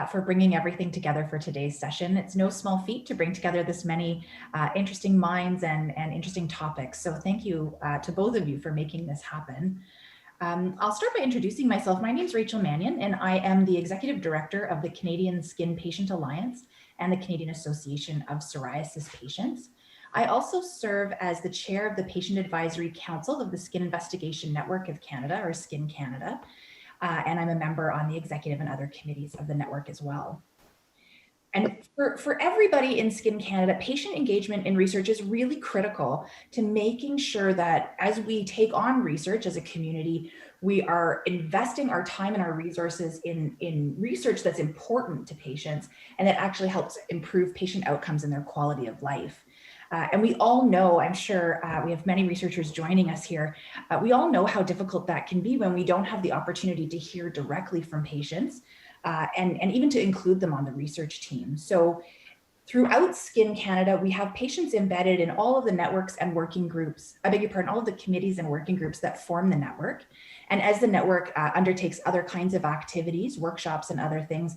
for bringing everything together for today's session. It's no small feat to bring together this many interesting minds and interesting topics. So thank you to both of you for making this happen. I'll start by introducing myself. My name is Rachel Mannion, and I am the Executive Director of the Canadian SkIN Patient Alliance and the Canadian Association of Psoriasis Patients. I also serve as the Chair of the Patient Advisory Council of the Skin Investigation Network of Canada, or SkIN Canada, and I'm a member on the executive and other committees of the network as well. And for everybody in SkIN Canada, patient engagement in research is really critical to making sure that as we take on research as a community, we are investing our time and our resources in research that's important to patients and that actually helps improve patient outcomes and their quality of life. And we all know, I'm sure we have many researchers joining us here, we all know how difficult that can be when we don't have the opportunity to hear directly from patients and even to include them on the research team. So throughout SkIN Canada, we have patients embedded in all of the networks and working groups, all of the committees and working groups that form the network. And as the network undertakes other kinds of activities, workshops and other things,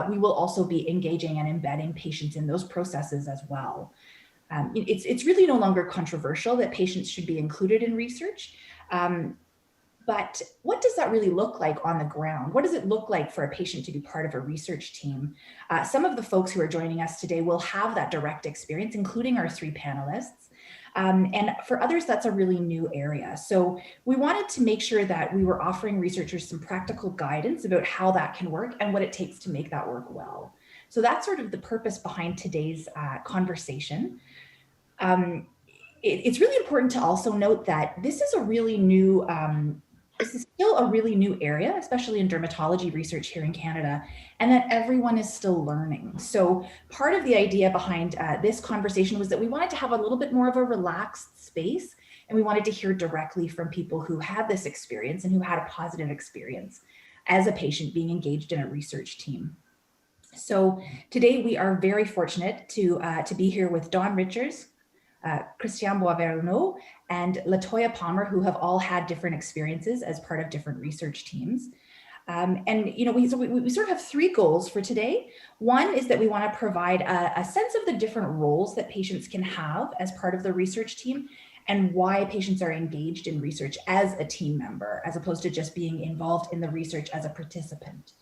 we will also be engaging and embedding patients in those processes as well. It's really no longer controversial that patients should be included in research. But what does that really look like on the ground? What does it look like for a patient to be part of a research team? Some of the folks who are joining us today will have that direct experience, including our three panelists. And for others, that's a really new area. So we wanted to make sure that we were offering researchers some practical guidance about how that can work and what it takes to make that work well. So that's sort of the purpose behind today's conversation. It's really important to also note that this is a really new, this is still a really new area, especially in dermatology research here in Canada, and that everyone is still learning. So part of the idea behind this conversation was that we wanted to have a little bit more of a relaxed space, and we wanted to hear directly from people who had this experience and who had a positive experience as a patient being engaged in a research team. So today we are very fortunate to be here with Dawn Richards, Christian Boisverneau, and Latoya Palmer, who have all had different experiences as part of different research teams. And you know, we sort of have three goals for today. One is that we want to provide a sense of the different roles that patients can have as part of the research team and why patients are engaged in research as a team member, as opposed to just being involved in the research as a participant.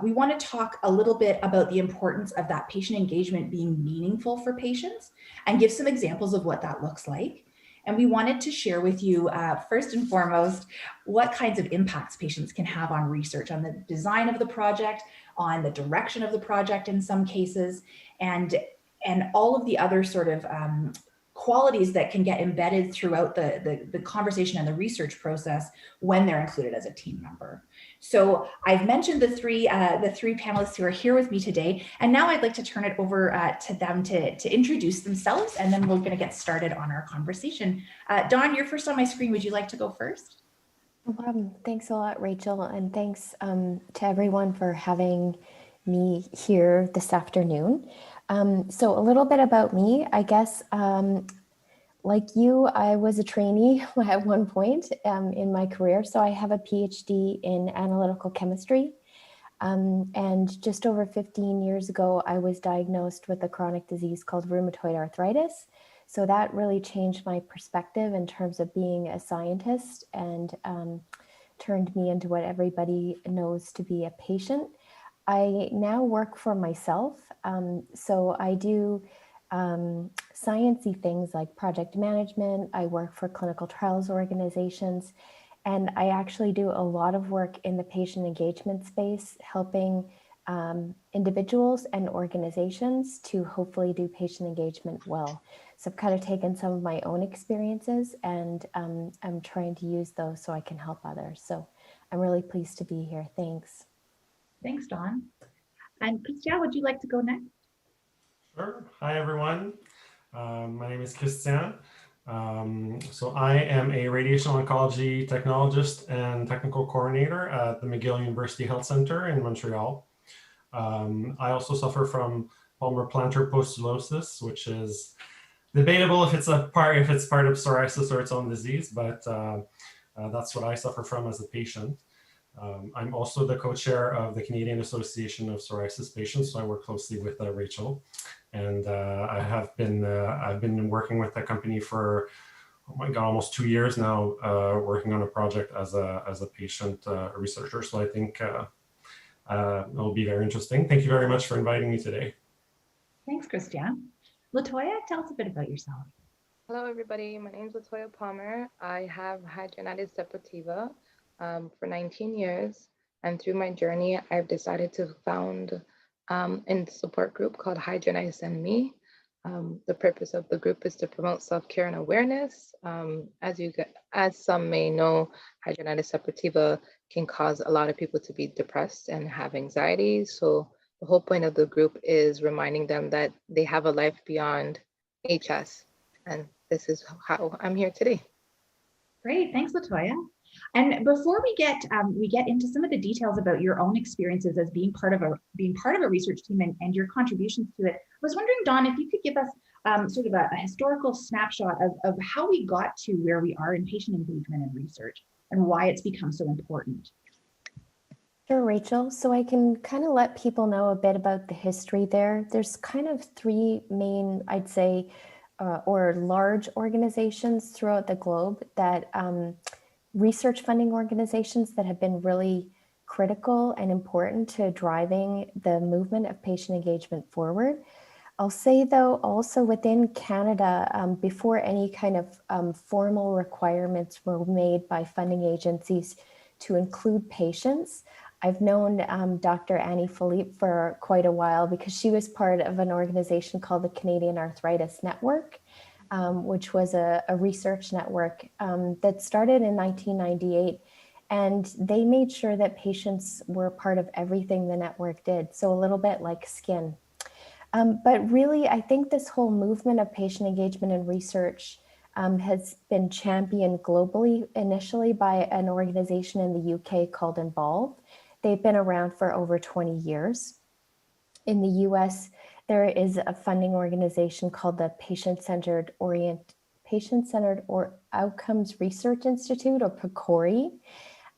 We want to talk a little bit about the importance of that patient engagement being meaningful for patients and give some examples of what that looks like. And we wanted to share with you, first and foremost, what kinds of impacts patients can have on research, on the design of the project, on the direction of the project in some cases, and all of the other sort of qualities that can get embedded throughout the conversation and the research process when they're included as a team member. So I've mentioned the three panelists who are here with me today, and now I'd like to turn it over to them to introduce themselves, and then we're going to get started on our conversation. Dawn, you're first on my screen. Would you like to go first? No problem. Thanks a lot, Rachel, and thanks to everyone for having me here this afternoon. So a little bit about me, I guess. Like you, I was a trainee at one point in my career. So I have a PhD in analytical chemistry. And just over 15 years ago, I was diagnosed with a chronic disease called rheumatoid arthritis. So that really changed my perspective in terms of being a scientist and turned me into what everybody knows to be a patient. I now work for myself. So I do sciencey things like project management. I work for clinical trials organizations, and I actually do a lot of work in the patient engagement space, helping individuals and organizations to hopefully do patient engagement well. So I've kind of taken some of my own experiences and I'm trying to use those so I can help others. So I'm really pleased to be here. Thanks. Thanks, Dawn. And Christian, would you like to go next? Sure. Hi, everyone. My name is Christian. So I am a radiation oncology technologist and technical coordinator at the McGill University Health Center in Montreal. I also suffer from palmar-plantar pustulosis, which is debatable if it's part of psoriasis or its own disease, but that's what I suffer from as a patient. I'm also the co-chair of the Canadian Association of Psoriasis Patients, so I work closely with Rachel. And I've been working with the company for, oh my God, almost 2 years now, working on a project as a patient researcher. So I think it'll be very interesting. Thank you very much for inviting me today. Thanks, Christian. Latoya, tell us a bit about yourself. Hello, everybody. My name is Latoya Palmer. I have hidradenitis suppurativa for 19 years. And through my journey, I've decided to found a support group called Hidradenitis and Me. The purpose of the group is to promote self-care and awareness. As some may know, hidradenitis suppurativa can cause a lot of people to be depressed and have anxiety. So the whole point of the group is reminding them that they have a life beyond HS. And this is how I'm here today. Great, thanks, Latoya. And before we get into some of the details about your own experiences as being part of a research team and your contributions to it, I was wondering, Dawn, if you could give us sort of a historical snapshot of how we got to where we are in patient engagement and research and why it's become so important. Sure, Rachel. So I can kind of let people know a bit about the history there. There's kind of three main, I'd say, or large organizations throughout the globe that research funding organizations that have been really critical and important to driving the movement of patient engagement forward. I'll say, though, also within Canada, before any kind of formal requirements were made by funding agencies to include patients, I've known Dr. Annie Philippe for quite a while because she was part of an organization called the Canadian Arthritis Network, which was a research network that started in 1998. And they made sure that patients were part of everything the network did. So a little bit like SkIN. But really, I think this whole movement of patient engagement and research has been championed globally, initially by an organization in the UK called Involve. They've been around for over 20 years. In the US, there is a funding organization called the Patient-Centered Outcomes Research Institute, or PCORI.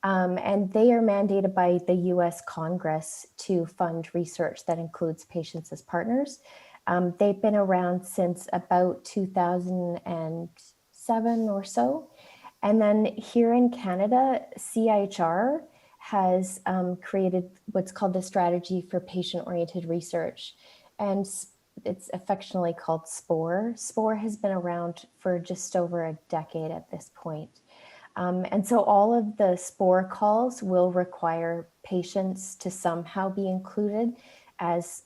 And they are mandated by the US Congress to fund research that includes patients as partners. They've been around since about 2007 or so. And then here in Canada, CIHR has created what's called the Strategy for Patient-Oriented Research. And it's affectionately called SPORE. SPORE has been around for just over a decade at this point. And so all of the SPORE calls will require patients to somehow be included as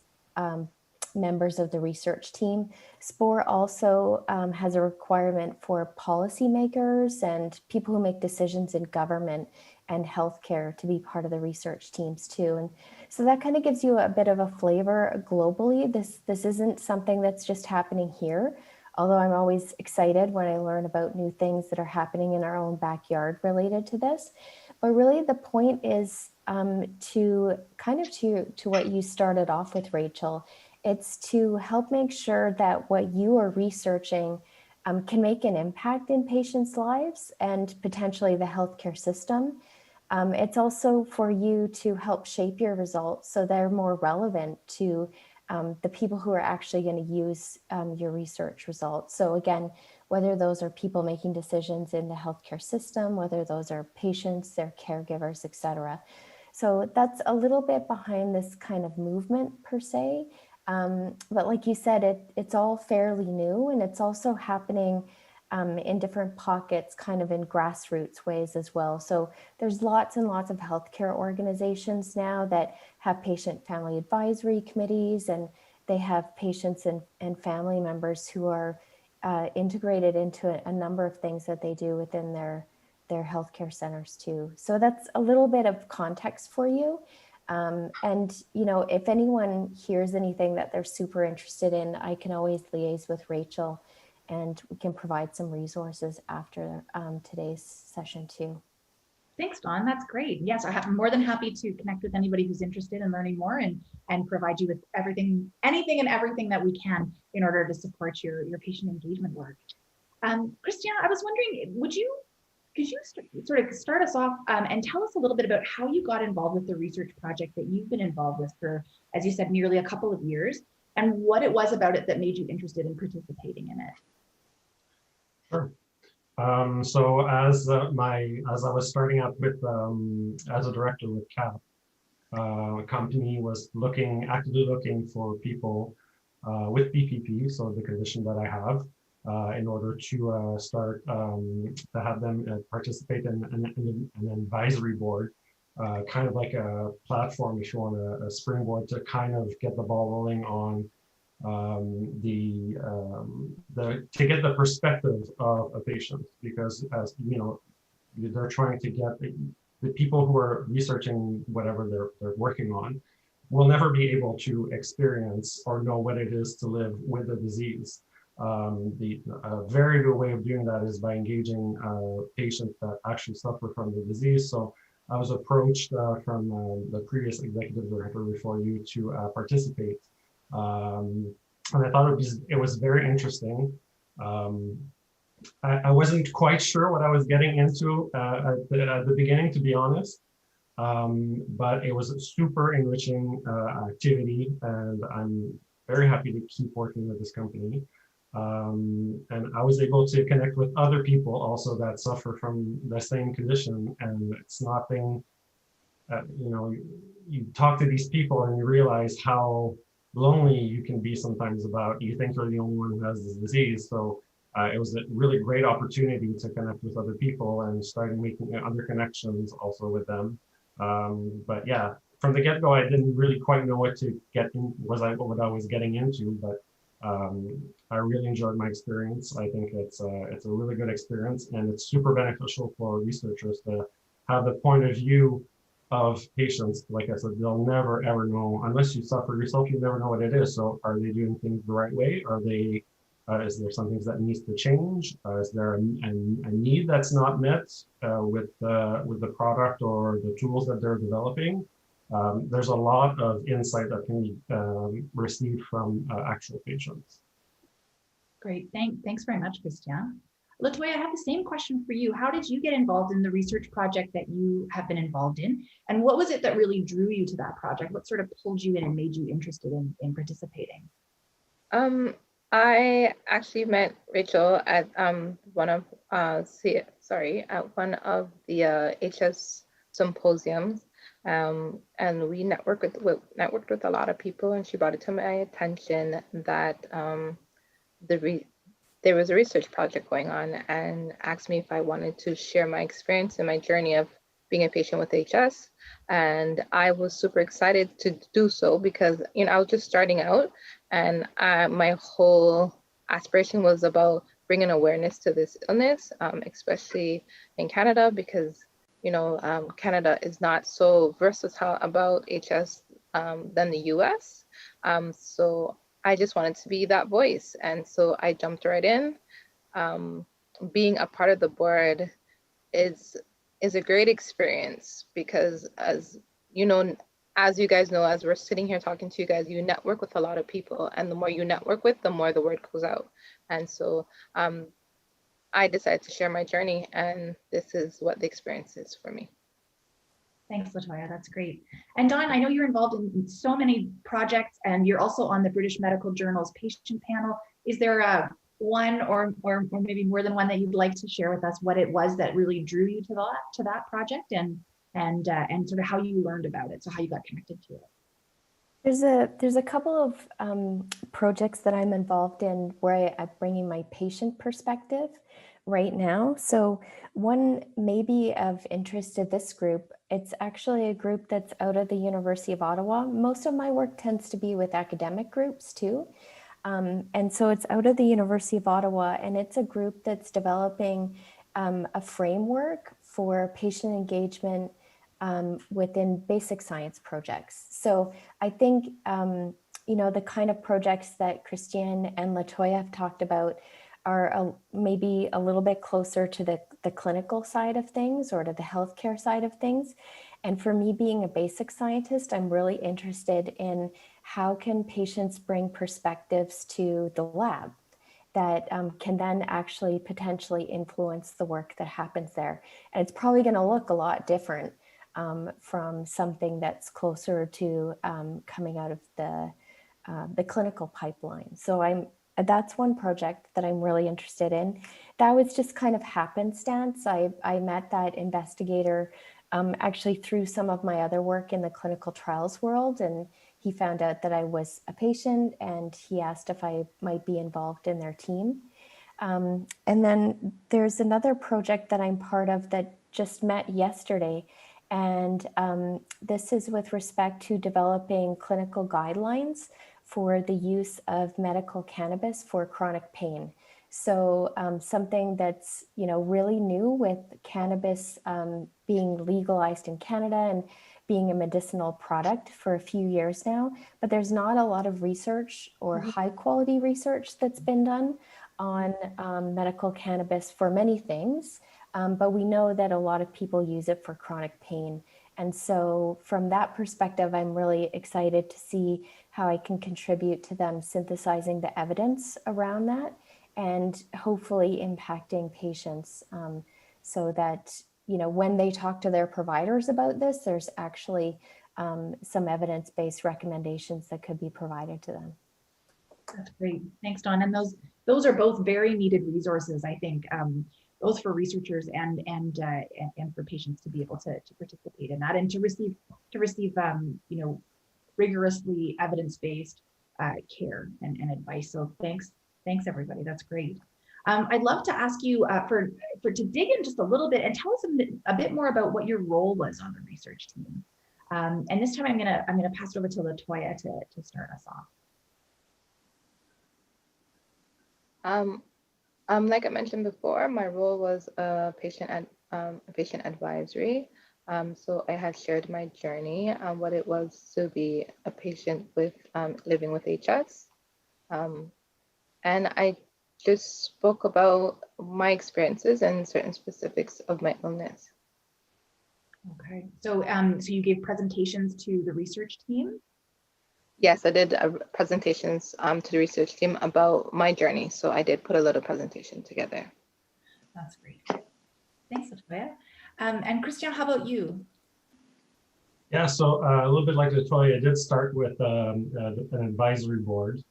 members of the research team. SPORE also has a requirement for policymakers and people who make decisions in government and healthcare to be part of the research teams too. And so that kind of gives you a bit of a flavor globally. This isn't something that's just happening here, although I'm always excited when I learn about new things that are happening in our own backyard related to this. But really the point is to what you started off with, Rachel. It's to help make sure that what you are researching can make an impact in patients' lives and potentially the healthcare system. It's also for you to help shape your results so they're more relevant to the people who are actually going to use your research results. So again, whether those are people making decisions in the healthcare system, whether those are patients, their caregivers, et cetera. So that's a little bit behind this kind of movement per se. But like you said, it's all fairly new, and it's also happening in different pockets, kind of in grassroots ways as well. So there's lots and lots of healthcare organizations now that have patient family advisory committees, and they have patients and family members who are integrated into a number of things that they do within their healthcare centers too. So that's a little bit of context for you. And, you know, if anyone hears anything that they're super interested in, I can always liaise with Rachel and we can provide some resources after today's session too. Thanks, Dawn. That's great. Yes, I'm more than happy to connect with anybody who's interested in learning more and provide you with anything and everything that we can in order to support your patient engagement work. Christian, I was wondering, would you Could you sort of start us off and tell us a little bit about how you got involved with the research project that you've been involved with for, as you said, nearly a couple of years, and what it was about it that made you interested in participating in it? Sure. So as I was starting out with as a director with CAP, a company was actively looking for people with BPP, so the condition that I have, in order to start to have them participate in an advisory board, kind of like a platform, if you want, a springboard to kind of get the ball rolling on to get the perspective of a patient, because as you know, they're trying to get the people who are researching whatever they're working on will never be able to experience or know what it is to live with a disease. The very good way of doing that is by engaging patients that actually suffer from the disease. So I was approached from the previous executive director before you to participate. And I thought it was very interesting. I wasn't quite sure what I was getting into at the beginning, to be honest. But it was a super enriching activity, and I'm very happy to keep working with this company. And I was able to connect with other people also that suffer from the same condition, and it's nothing, you talk to these people and you realize how lonely you can be sometimes about, you think you're the only one who has this disease. So it was a really great opportunity to connect with other people and started making other connections also with them. But yeah, from the get-go, I didn't really quite know what to get in, what I was getting into, but I really enjoyed my experience. I think it's a really good experience, and it's super beneficial for researchers to have the point of view of patients. Like I said, they'll never ever know, unless you suffer yourself, you never know what it is. So are they doing things the right way? Are they, is there some things that needs to change? Is there a need that's not met with the product or the tools that they're developing? There's a lot of insight that can be received from actual patients. Great, thanks very much, Christian. Latoya, I have the same question for you. How did you get involved in the research project that you have been involved in? And what was it that really drew you to that project? What sort of pulled you in and made you interested in participating? I actually met Rachel at one of the HS symposiums, and we networked with a lot of people, and she brought it to my attention that there was a research project going on, and asked me if I wanted to share my experience and my journey of being a patient with HS. And I was super excited to do so because, I was just starting out, and my whole aspiration was about bringing awareness to this illness, especially in Canada, because, Canada is not so versatile about HS than the US. So I just wanted to be that voice. And so I jumped right in. Being a part of the board is a great experience because, as you guys know, as we're sitting here talking to you guys, you network with a lot of people, and the more you network with, the more the word goes out. And so I decided to share my journey, and this is what the experience is for me. Thanks, Latoya, that's great. And Dawn, I know you're involved in so many projects, and you're also on the British Medical Journal's patient panel. Is there one or maybe more than one that you'd like to share with us what it was that really drew you to that project, and sort of how you learned about it, so how you got connected to it? There's a couple of projects that I'm involved in where I'm bringing my patient perspective right now. So one may be of interest to this group. It's actually a group that's out of the University of Ottawa. Most of my work tends to be with academic groups too. And so it's out of the University of Ottawa, and it's a group that's developing a framework for patient engagement within basic science projects. So I think, the kind of projects that Christian and Latoya have talked about are maybe a little bit closer to the clinical side of things, or to the healthcare side of things. And for me, being a basic scientist, I'm really interested in how can patients bring perspectives to the lab. that can then actually potentially influence the work that happens there. And it's probably going to look a lot different from something that's closer to coming out of the clinical pipeline. So that's one project that I'm really interested in. That was just kind of happenstance. I met that investigator actually through some of my other work in the clinical trials world, and he found out that I was a patient and he asked if I might be involved in their team. And then there's another project that I'm part of that just met yesterday. And this is with respect to developing clinical guidelines for the use of medical cannabis for chronic pain. So something that's, really new with cannabis being legalized in Canada and being a medicinal product for a few years now, but there's not a lot of research or high quality research that's been done on medical cannabis for many things. But we know that a lot of people use it for chronic pain. And so from that perspective, I'm really excited to see how I can contribute to them synthesizing the evidence around that and hopefully impacting patients so that, when they talk to their providers about this, there's actually some evidence-based recommendations that could be provided to them. That's great. Thanks, Dawn. And those are both very needed resources, I think, both for researchers and for patients to be able to participate in that and to receive rigorously evidence-based care and advice. So thanks everybody. That's great. I'd love to ask you to dig in just a little bit and tell us a bit more about what your role was on the research team. And this time I'm gonna pass it over to Latoya to start us off. Like I mentioned before, my role was a patient advisory. So I had shared my journey, what it was to be a patient with living with HS. And I just spoke about my experiences and certain specifics of my illness. Okay, so so you gave presentations to the research team? Yes, I did presentations to the research team about my journey. So I did put a little presentation together. That's great. Thanks, Latoya. And Christian, how about you? Yeah, so a little bit like Latoya, I did start with an advisory board,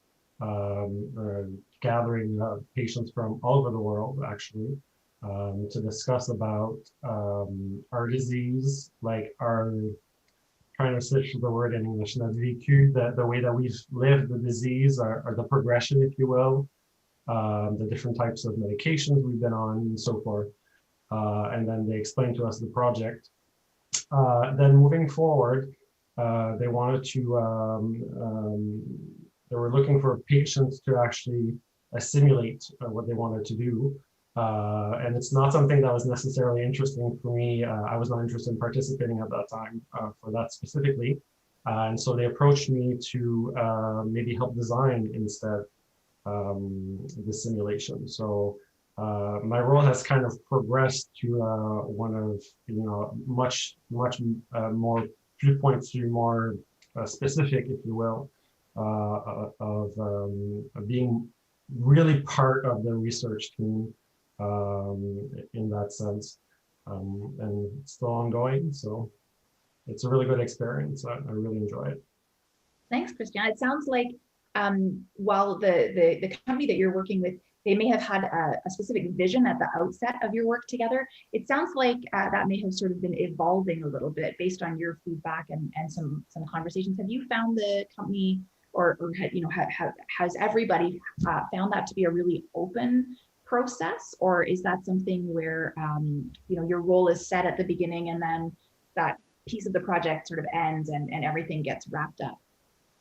gathering patients from all over the world, actually, to discuss about our disease, like our, trying to switch the word in English, the way that we've lived the disease, or the progression, if you will, the different types of medications we've been on, and so forth. And then they explained to us the project. Then moving forward, they wanted to, they were looking for patients to actually simulate what they wanted to do. And it's not something that was necessarily interesting for me. I was not interested in participating at that time for that specifically. And so they approached me to maybe help design instead the simulation. So my role has kind of progressed to one of, much more viewpoints to more specific, if you will, of being really part of the research team in that sense, and it's still ongoing. So it's a really good experience. I really enjoy it. Thanks, Christian. It sounds like while the company that you're working with, they may have had a specific vision at the outset of your work together. It sounds like that may have sort of been evolving a little bit based on your feedback and some conversations. Have you found the company, or has everybody found that to be a really open process, or is that something where your role is set at the beginning and then that piece of the project sort of ends and everything gets wrapped up?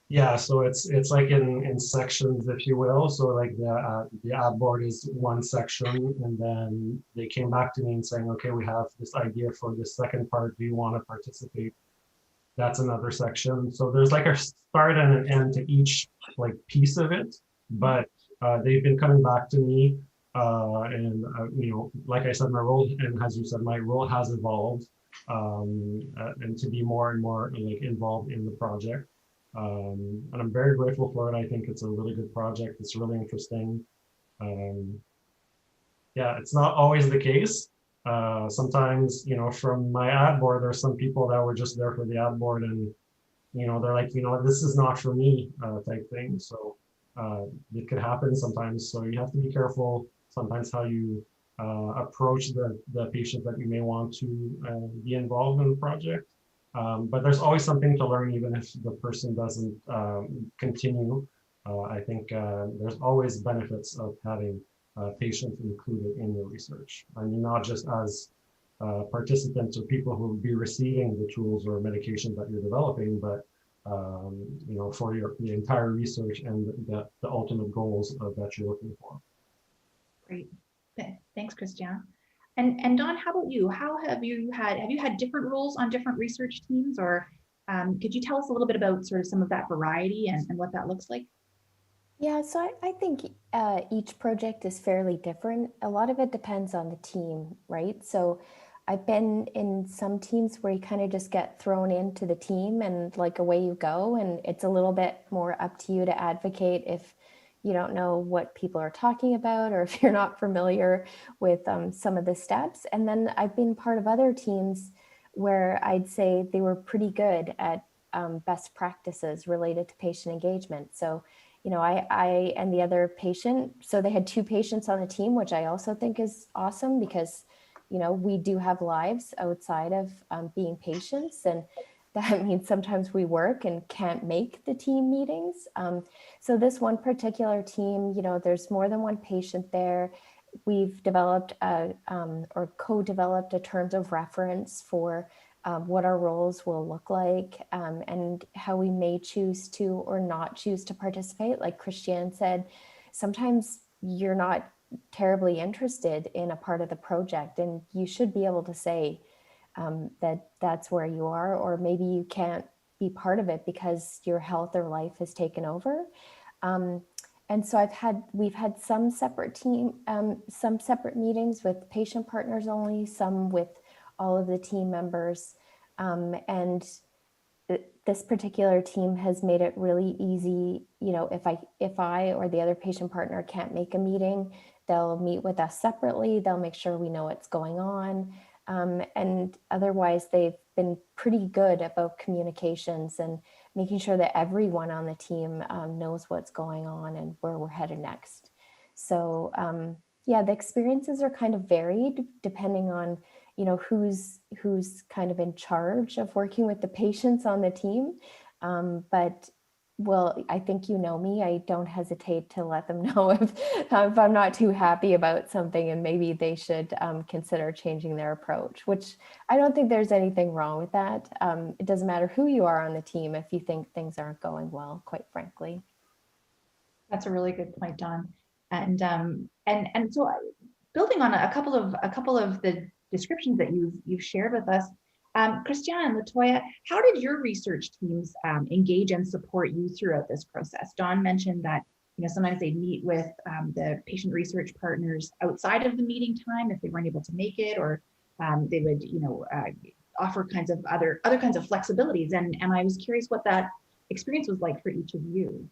Yeah, so it's like in sections, if you will. So like the ad board is one section, and then they came back to me and saying, okay, we have this idea for the second part. Do you want to participate? That's another section. So there's like a start and an end to each like piece of it. But they've been coming back to me, and like I said, my role, and as you said, my role has evolved, and to be more and more like involved in the project. And I'm very grateful for it. I think it's a really good project. It's really interesting. Um, yeah, it's not always the case. Sometimes, from my ad board, there's some people that were just there for the ad board, and they're like, this is not for me, type thing. So it could happen sometimes. So you have to be careful sometimes how you approach the patient that you may want to be involved in the project. But there's always something to learn, even if the person doesn't continue. I think there's always benefits of having patients included in your research. I mean, not just as participants or people who will be receiving the tools or medications that you're developing, but for the entire research and the ultimate goals that you're looking for. Great. Thanks, Christian. And Dawn, how about you? How have you had different roles on different research teams, or could you tell us a little bit about sort of some of that variety and what that looks like? Yeah, so I think each project is fairly different. A lot of it depends on the team, right? So I've been in some teams where you kind of just get thrown into the team and like away you go. And it's a little bit more up to you to advocate if you don't know what people are talking about or if you're not familiar with some of the steps. And then I've been part of other teams where I'd say they were pretty good at best practices related to patient engagement. So I and the other patient, so they had two patients on the team, which I also think is awesome because, we do have lives outside of being patients. And that means sometimes we work and can't make the team meetings. So this one particular team, there's more than one patient there. We've developed or co-developed a terms of reference for what our roles will look like and how we may choose to or not choose to participate. Like Christiane said, sometimes you're not terribly interested in a part of the project and you should be able to say that that's where you are, or maybe you can't be part of it because your health or life has taken over. And so we've had some separate meetings with patient partners only, some with all of the team members. And this particular team has made it really easy. If I or the other patient partner can't make a meeting, they'll meet with us separately. They'll make sure we know what's going on. And otherwise, they've been pretty good about communications and making sure that everyone on the team knows what's going on and where we're headed next. So yeah, the experiences are kind of varied depending on who's kind of in charge of working with the patients on the team. But well, I think me, I don't hesitate to let them know if I'm not too happy about something and maybe they should consider changing their approach, which I don't think there's anything wrong with that. It doesn't matter who you are on the team if you think things aren't going well, quite frankly. That's a really good point, Dawn. And so building on a couple of the descriptions that you've shared with us, Christiane and Latoya, how did your research teams engage and support you throughout this process? Dawn mentioned that sometimes they meet with the patient research partners outside of the meeting time if they weren't able to make it, or they would offer other kinds of flexibilities. And I was curious what that experience was like for each of you.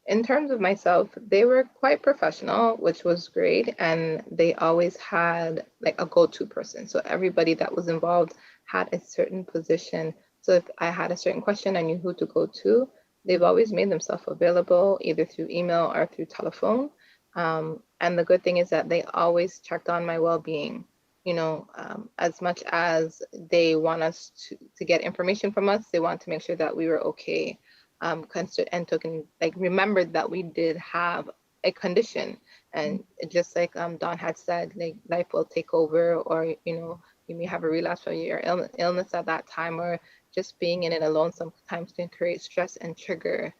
In terms of myself, they were quite professional, which was great. And they always had like a go-to person. So everybody that was involved had a certain position. So if I had a certain question, I knew who to go to. They've always made themselves available either through email or through telephone. And the good thing is that they always checked on my well-being. As much as they want us to get information from us, they want to make sure that we were okay. And remembered that we did have a condition, and just like Dawn had said, like life will take over, or you may have a relapse from your illness at that time, or just being in it alone sometimes can create stress and trigger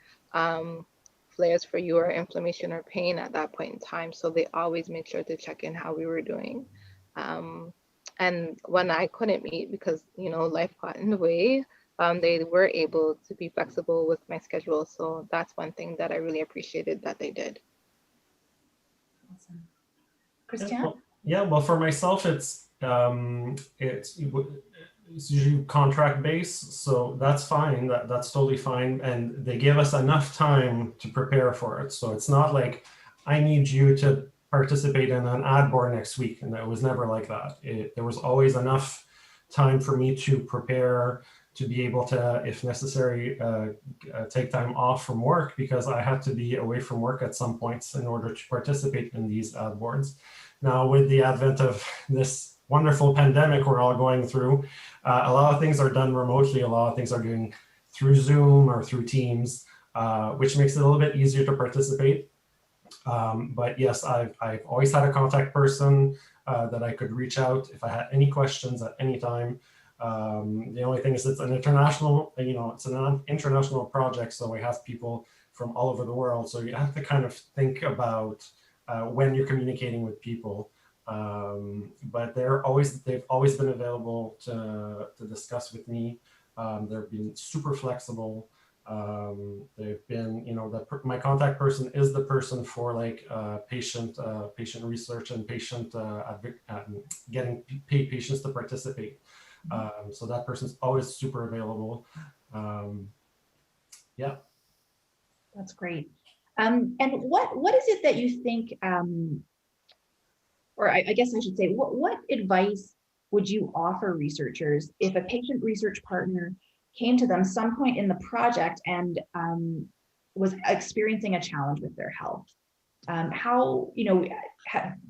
flares for you, or inflammation or pain at that point in time. So they always make sure to check in how we were doing. And when I couldn't meet because life got in the way, they were able to be flexible with my schedule. So that's one thing that I really appreciated that they did. Awesome. Christiane? Well, for myself, it's it's usually contract based, so that's fine. That's totally fine, and they give us enough time to prepare for it. So it's not like I need you to participate in an ad board next week, and it was never like that. There was always enough time for me to prepare, to be able to, if necessary, take time off from work, because I had to be away from work at some points in order to participate in these ad boards. Now, with the advent of this wonderful pandemic we're all going through, a lot of things are done remotely. A lot of things are doing through Zoom or through Teams, which makes it a little bit easier to participate. But yes, I've always had a contact person that I could reach out if I had any questions at any time. The only thing is it's an international, it's an international project, so we have people from all over the world. So you have to kind of think about when you're communicating with people. But they've always been available to discuss with me. They've been super flexible. They've been, my contact person is the person for like patient research and patient getting patients to participate. So that person's always super available. Yeah. That's great. And what is it that you think, or I guess I should say, what advice would you offer researchers if a patient research partner came to them some point in the project and was experiencing a challenge with their health? How,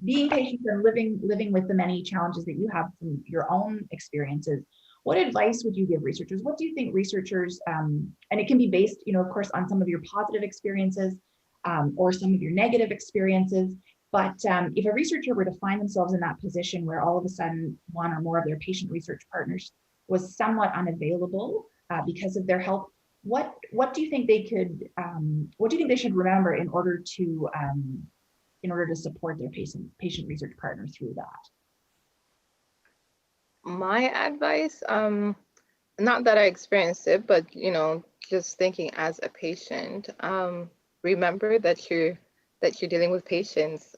being patient and living with the many challenges that you have from your own experiences, what advice would you give researchers? What do you think researchers, and it can be based, of course, on some of your positive experiences or some of your negative experiences. But if a researcher were to find themselves in that position where all of a sudden one or more of their patient research partners was somewhat unavailable because of their health, what do you think they could, what do you think they should remember in order to support their patient research partner through that? My advice, not that I experienced it, but just thinking as a patient, remember that you're dealing with patients.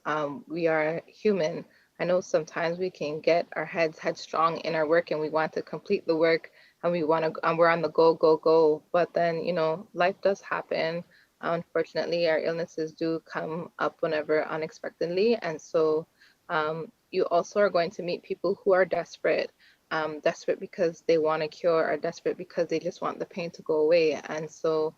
We are human. I know sometimes we can get our heads headstrong in our work and we want to complete the work and we're on the go. But then, life does happen. Unfortunately, our illnesses do come up whenever unexpectedly. And so you also are going to meet people who are desperate because they want a cure, or desperate because they just want the pain to go away. And so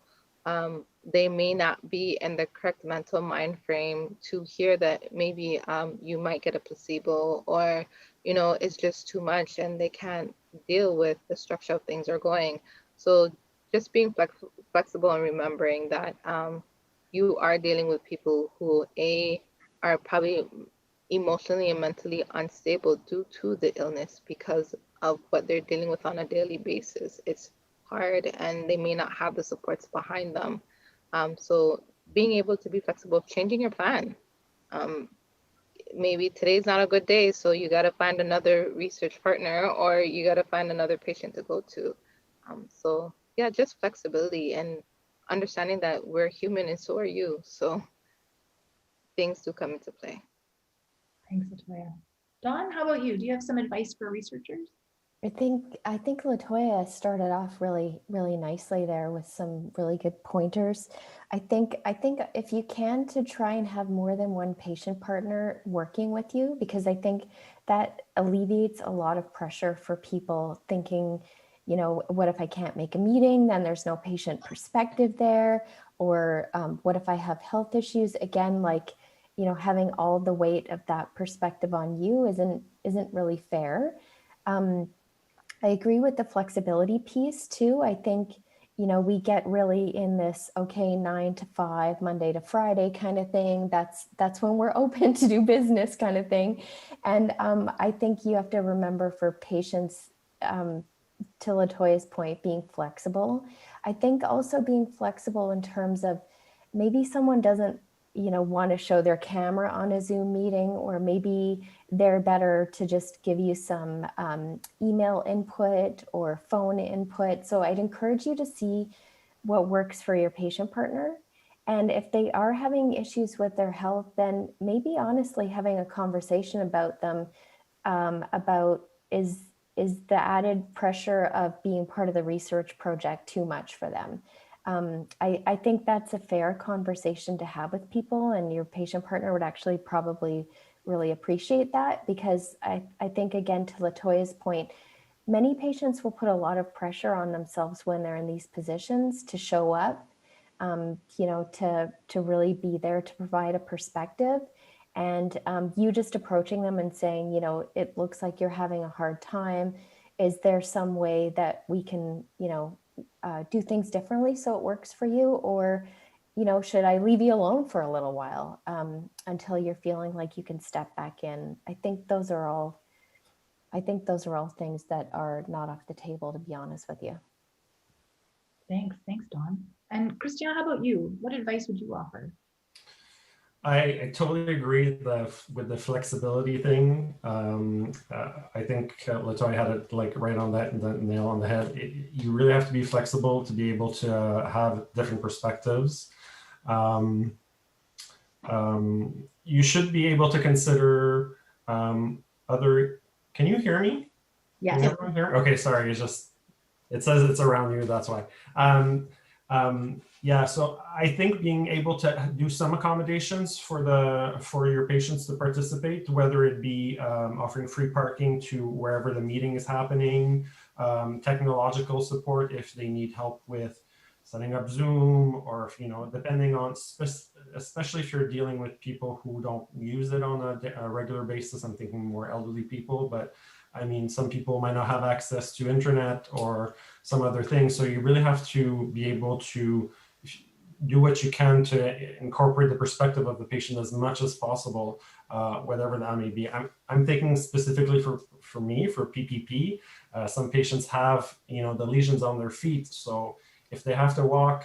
they may not be in the correct mental mind frame to hear that maybe you might get a placebo, or it's just too much and they can't deal with the structure of things are going. So just being flexible and remembering that you are dealing with people who are probably emotionally and mentally unstable due to the illness because of what they're dealing with on a daily basis. It's hard and they may not have the supports behind them. So being able to be flexible, changing your plan. Maybe today's not a good day, so you got to find another research partner, or you got to find another patient to go to. So yeah, just flexibility and understanding that we're human and so are you. So things do come into play. Thanks, Latoya. Dawn, how about you? Do you have some advice for researchers? I think Latoya started off really, really nicely there with some really good pointers. I think if you can, to try and have more than one patient partner working with you, because I think that alleviates a lot of pressure for people thinking, what if I can't make a meeting? Then there's no patient perspective there. Or what if I have health issues? Again, having all the weight of that perspective on you isn't really fair. I agree with the flexibility piece too. I think, we get really in this, 9 to 5, Monday to Friday kind of thing. That's when we're open to do business kind of thing. And I think you have to remember for patients, to Latoya's point, being flexible. I think also being flexible in terms of maybe someone doesn't want to show their camera on a Zoom meeting, or maybe they're better to just give you some email input or phone input. So I'd encourage you to see what works for your patient partner. And if they are having issues with their health, then maybe honestly having a conversation about them, about is is the added pressure of being part of the research project too much for them? I think that's a fair conversation to have with people, and your patient partner would actually probably really appreciate that, because I think, again, to Latoya's point, many patients will put a lot of pressure on themselves when they're in these positions to show up, to really be there to provide a perspective. And you just approaching them and saying, it looks like you're having a hard time. Is there some way that we can, do things differently so it works for you? Or, should I leave you alone for a little while until you're feeling like you can step back in? I think those are all things that are not off the table, to be honest with you. Thanks, Dawn. And Christiana, how about you? What advice would you offer? I totally agree with the flexibility thing. I think Latoya had it like right on the nail on the head. You really have to be flexible to be able to have different perspectives. You should be able to consider other. Can you hear me? Yes. Can everyone hear me? Okay, sorry. It says it's around you. That's why. Yeah, so I think being able to do some accommodations for your patients to participate, whether it be offering free parking to wherever the meeting is happening, technological support if they need help with setting up Zoom, or if, depending on, especially if you're dealing with people who don't use it on a regular basis. I'm thinking more elderly people, but I mean, some people might not have access to internet or some other things. So you really have to be able to do what you can to incorporate the perspective of the patient as much as possible, whatever that may be. I'm thinking specifically for me, for PPP. Some patients have, the lesions on their feet. So if they have to walk,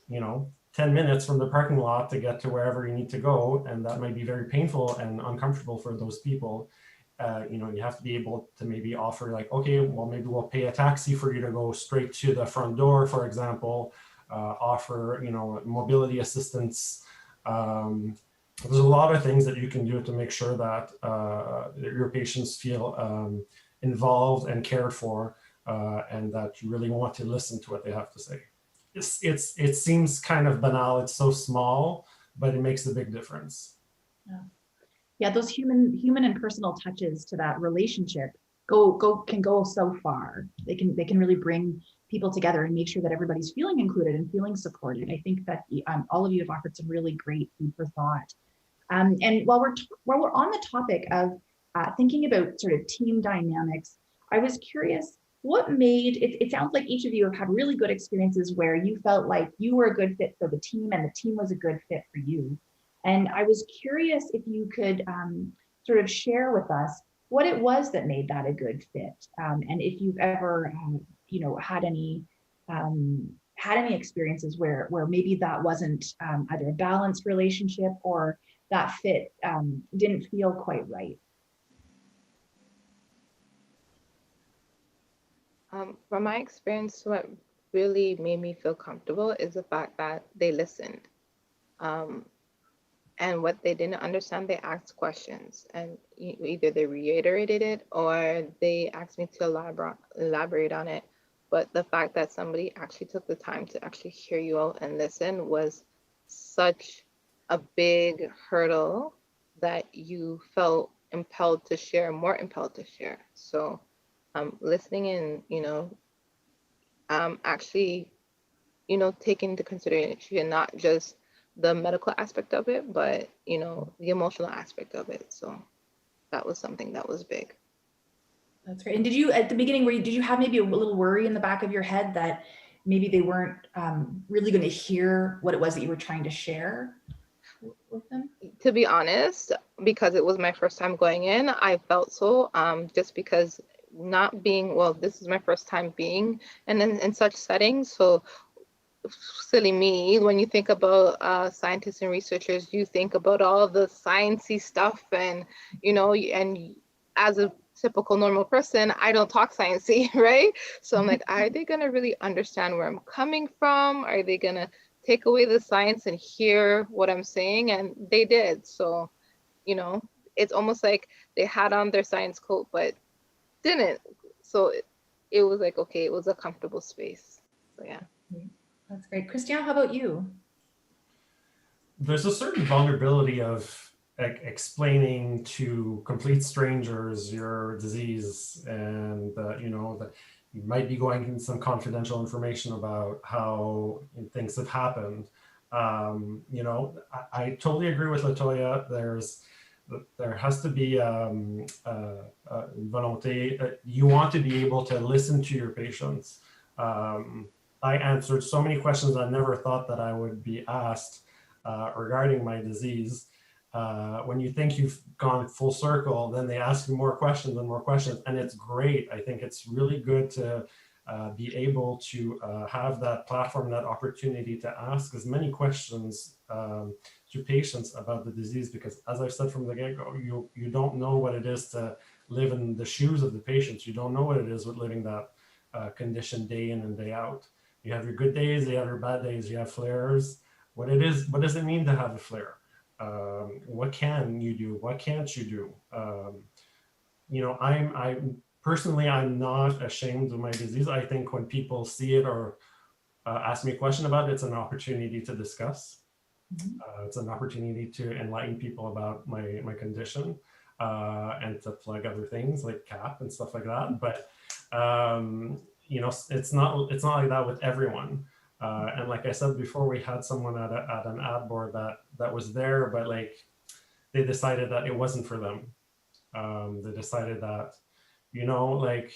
10 minutes from the parking lot to get to wherever you need to go, and that might be very painful and uncomfortable for those people, you have to be able to maybe offer like, okay, well, maybe we'll pay a taxi for you to go straight to the front door, for example, offer, mobility assistance. There's a lot of things that you can do to make sure that your patients feel involved and cared for, and that you really want to listen to what they have to say. It seems kind of banal. It's so small, but it makes a big difference. Yeah, those human and personal touches to that relationship can go so far. They can really bring people together and make sure that everybody's feeling included and feeling supported. I think that all of you have offered some really great food for thought. And while we're on the topic of thinking about sort of team dynamics, I was curious, what made it sounds like each of you have had really good experiences where you felt like you were a good fit for the team and the team was a good fit for you. And I was curious if you could sort of share with us what it was that made that a good fit, and if you've ever, had any experiences where maybe that wasn't either a balanced relationship or that fit didn't feel quite right. From my experience, what really made me feel comfortable is the fact that they listened. And what they didn't understand, they asked questions, and either they reiterated it or they asked me to elaborate on it. But the fact that somebody actually took the time to actually hear you out and listen was such a big hurdle that you felt impelled to share, more impelled to share. So listening and, actually, taking into consideration not just the medical aspect of it, but the emotional aspect of it. So that was something that was big. That's great. And did you, at the beginning, did you have maybe a little worry in the back of your head that maybe they weren't really going to hear what it was that you were trying to share with them? To be honest, because it was my first time going in, I felt so, just because this is my first time being in such settings. So silly me, when you think about scientists and researchers, you think about all the sciencey stuff, and and as a typical normal person, I don't talk sciencey, right? So I'm like, are they gonna really understand where I'm coming from? Are they gonna take away the science and hear what I'm saying? And they did. So it's almost like they had on their science coat but didn't So it was like, okay, it was a comfortable space. So yeah. That's great. Christian, how about you? There's a certain vulnerability of explaining to complete strangers your disease, and you know that you might be going into some confidential information about how things have happened. You know, I totally agree with Latoya. There has to be volonté. You want to be able to listen to your patients. I answered so many questions I never thought that I would be asked regarding my disease. When you think you've gone full circle, then they ask you more questions and more questions, and it's great. I think it's really good to be able to have that platform, that opportunity to ask as many questions to patients about the disease, because as I've said from the get-go, you don't know what it is to live in the shoes of the patients. You don't know what it is with living that condition day in and day out. You have your good days, you have your bad days, you have flares. What does it mean to have a flare? What can you do? What can't you do? You know, I'm personally, I'm not ashamed of my disease. I think when people see it or ask me a question about it, it's an opportunity to discuss. It's an opportunity to enlighten people about my condition and to plug other things like CAP and stuff like that. But you know, it's not like that with everyone. And like I said before, we had someone at an ad board that was there, but like they decided that it wasn't for them. They decided that, you know, like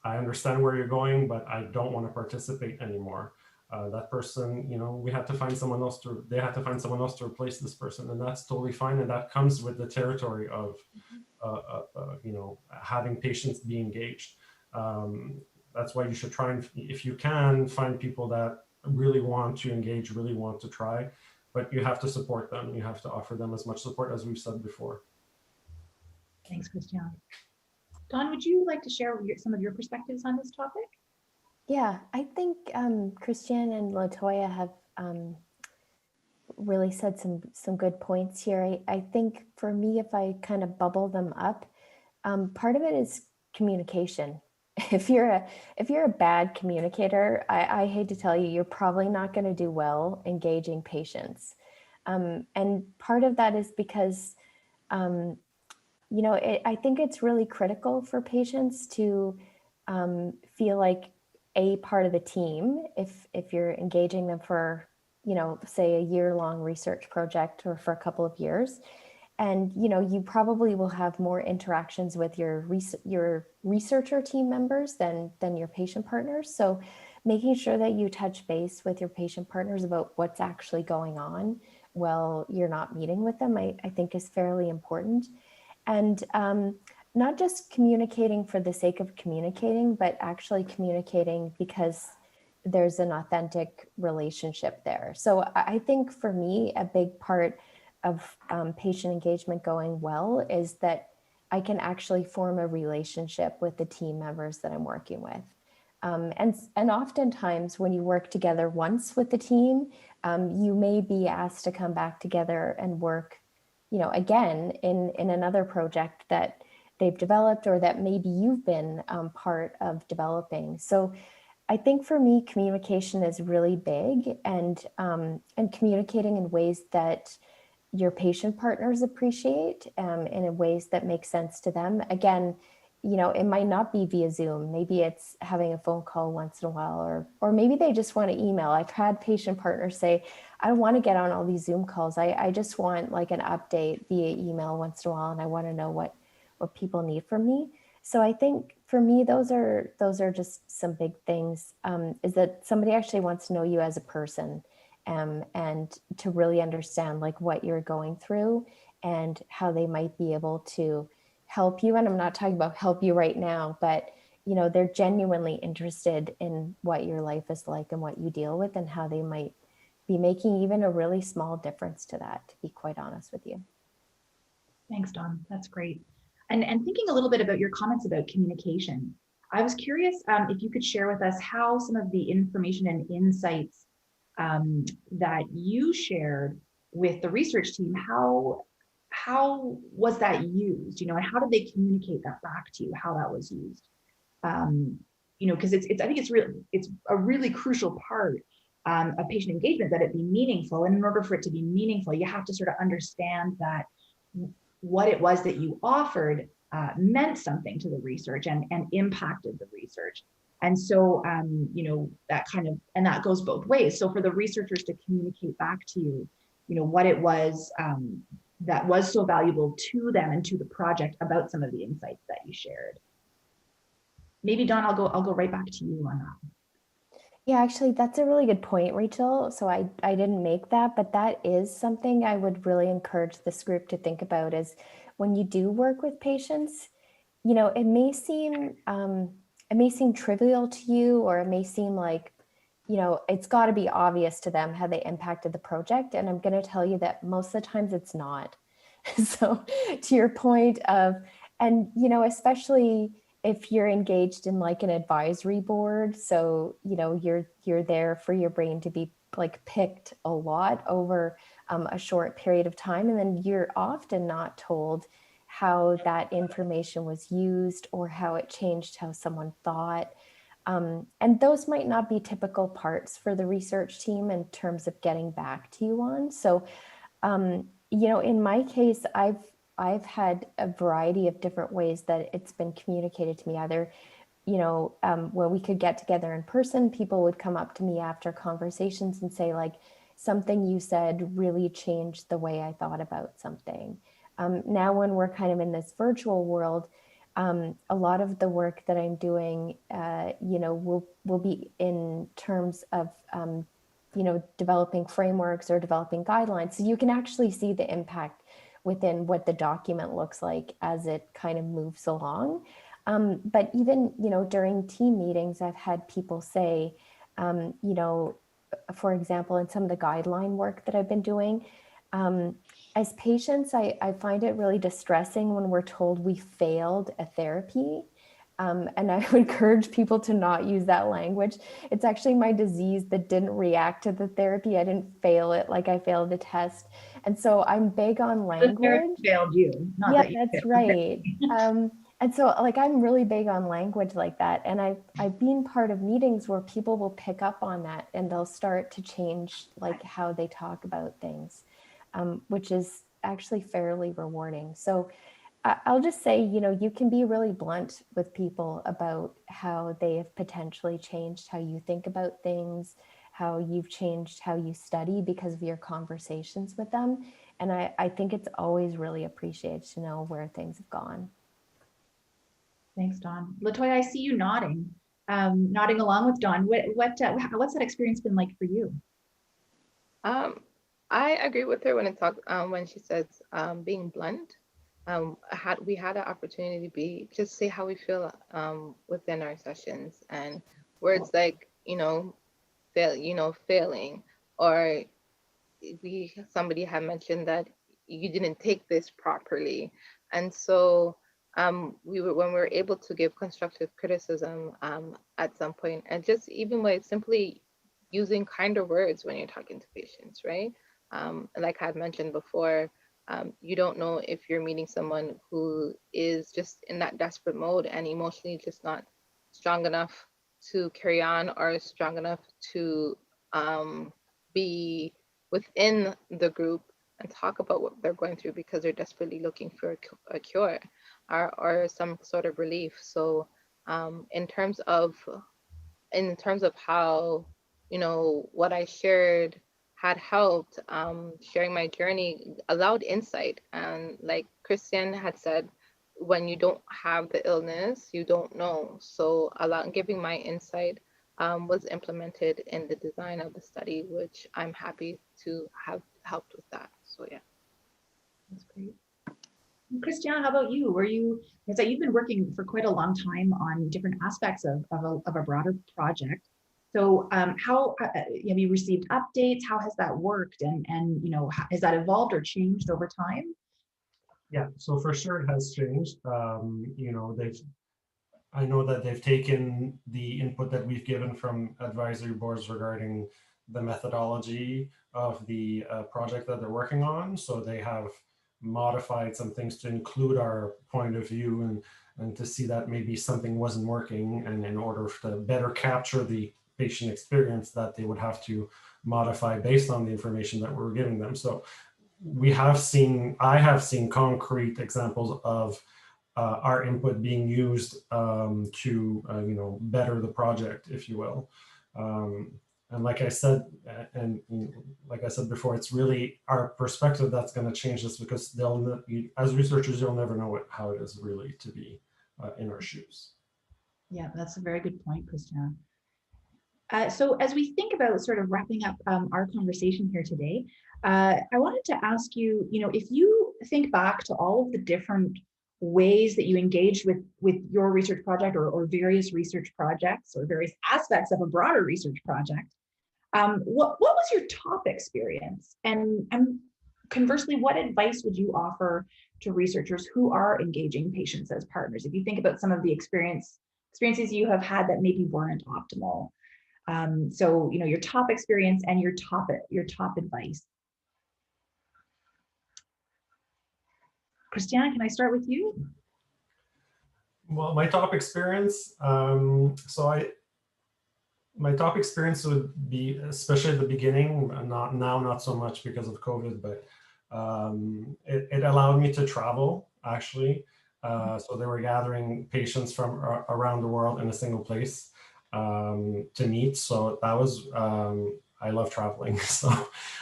I understand where you're going, but I don't want to participate anymore. That person, you know, they had to find someone else to replace this person, and that's totally fine. And that comes with the territory of, you know, having patients be engaged. That's why you should try and, if you can, find people that really want to engage, really want to try, but you have to support them. You have to offer them as much support as we've said before. Thanks, Christian. Dawn, would you like to share some of your perspectives on this topic? Yeah, I think Christian and Latoya have really said some good points here. I think for me, if I kind of bubble them up, part of it is communication. If you're a bad communicator, I hate to tell you, you're probably not going to do well engaging patients. And part of that is because, you know, I think it's really critical for patients to feel like a part of the team if you're engaging them for, you know, say a year-long research project or for a couple of years. And, you know, you probably will have more interactions with your researcher team members than your patient partners. So making sure that you touch base with your patient partners about what's actually going on while you're not meeting with them, I think is fairly important. And not just communicating for the sake of communicating, but actually communicating because there's an authentic relationship there. So I think for me, a big part of patient engagement going well is that I can actually form a relationship with the team members that I'm working with. And oftentimes when you work together once with the team, you may be asked to come back together and work, you know, again in another project that they've developed or that maybe you've been part of developing. So I think for me, communication is really big, and communicating in ways that your patient partners appreciate and in ways that make sense to them. Again, you know, it might not be via Zoom. Maybe it's having a phone call once in a while, or maybe they just want to email. I've had patient partners say, I don't want to get on all these Zoom calls. I just want like an update via email once in a while, and I want to know what people need from me. So I think for me, those are just some big things, is that somebody actually wants to know you as a person, and to really understand like what you're going through and how they might be able to help you. And I'm not talking about help you right now, but you know, they're genuinely interested in what your life is like and what you deal with and how they might be making even a really small difference to that, to be quite honest with you. Thanks, Dawn. That's great. And thinking a little bit about your comments about communication, I was curious if you could share with us how some of the information and insights that you shared with the research team, how was that used, you know, and how did they communicate that back to you, how that was used? you know, because I think it's a really crucial part of patient engagement that it be meaningful. And in order for it to be meaningful, you have to sort of understand that what it was that you offered meant something to the research and impacted the research. And so, you know, that kind of, and that goes both ways. So for the researchers to communicate back to you, you know, what it was that was so valuable to them and to the project about some of the insights that you shared. Maybe Dawn, I'll go right back to you on that. Yeah, actually, that's a really good point, Rachel. So I didn't make that, but that is something I would really encourage this group to think about is when you do work with patients, you know, it may seem trivial to you, or it may seem like, you know, it's got to be obvious to them how they impacted the project. And I'm going to tell you that most of the times it's not. So to your point of, and, you know, especially if you're engaged in like an advisory board, so, you know, you're there for your brain to be like picked a lot over a short period of time. And then you're often not told how that information was used or how it changed how someone thought. And those might not be typical parts for the research team in terms of getting back to you on. So, you know, in my case, I've had a variety of different ways that it's been communicated to me. Either, you know, when we could get together in person, people would come up to me after conversations and say, like, something you said really changed the way I thought about something. Now, when we're kind of in this virtual world, a lot of the work that I'm doing, you know, will be in terms of, you know, developing frameworks or developing guidelines. So you can actually see the impact within what the document looks like as it kind of moves along. But even, you know, during team meetings, I've had people say, you know, for example, in some of the guideline work that I've been doing, as patients, I find it really distressing when we're told we failed a therapy. And I would encourage people to not use that language. It's actually my disease that didn't react to the therapy. I didn't fail it like I failed the test. And so I'm big on language. Failed you, not Yeah, that you that's failed. right. And so like I'm really big on language like that. And I've been part of meetings where people will pick up on that and they'll start to change like how they talk about things, which is actually fairly rewarding. So I'll just say, you know, you can be really blunt with people about how they have potentially changed how you think about things, how you've changed how you study because of your conversations with them. And I think it's always really appreciated to know where things have gone. Thanks, Dawn. Latoya, I see you nodding, nodding along with Dawn. What's that experience been like for you? I agree with her when she says being blunt. We had an opportunity to just say how we feel within our sessions, and words like, you know, failing, or somebody had mentioned that you didn't take this properly. And so when we were able to give constructive criticism at some point, and just even by simply using kinder words when you're talking to patients, right? Like I had mentioned before, you don't know if you're meeting someone who is just in that desperate mode and emotionally just not strong enough to carry on, or strong enough to be within the group and talk about what they're going through because they're desperately looking for a cure or some sort of relief. So in terms of how, you know, what I shared had helped, sharing my journey allowed insight. And like Christian had said, when you don't have the illness, you don't know. So giving my insight was implemented in the design of the study, which I'm happy to have helped with that. So yeah. That's great. Christiane, how about you? Because you've been working for quite a long time on different aspects of a broader project. So how have you received updates? How has that worked? And you know, has that evolved or changed over time? Yeah, so for sure it has changed. You know, I know that they've taken the input that we've given from advisory boards regarding the methodology of the project that they're working on. So they have modified some things to include our point of view, and to see that maybe something wasn't working, and in order to better capture the patient experience, that they would have to modify based on the information that we're giving them. So I have seen concrete examples of our input being used to better the project, if you will. And like I said, before, it's really our perspective that's going to change this, because as researchers, you'll never know how it is really to be in our shoes. Yeah, that's a very good point, Christian. So as we think about sort of wrapping up our conversation here today, I wanted to ask you, if you think back to all of the different ways that you engaged with your research project, or various research projects, or various aspects of a broader research project, what was your top experience? And conversely, what advice would you offer to researchers who are engaging patients as partners? If you think about some of the experiences you have had that maybe weren't optimal. So, your top experience and your top advice. Christiana, can I start with you? Well, my top experience, my top experience would be, especially at the beginning, not so much because of COVID, but it allowed me to travel, actually. So they were gathering patients from around the world in a single place to meet. So that was, I love traveling. So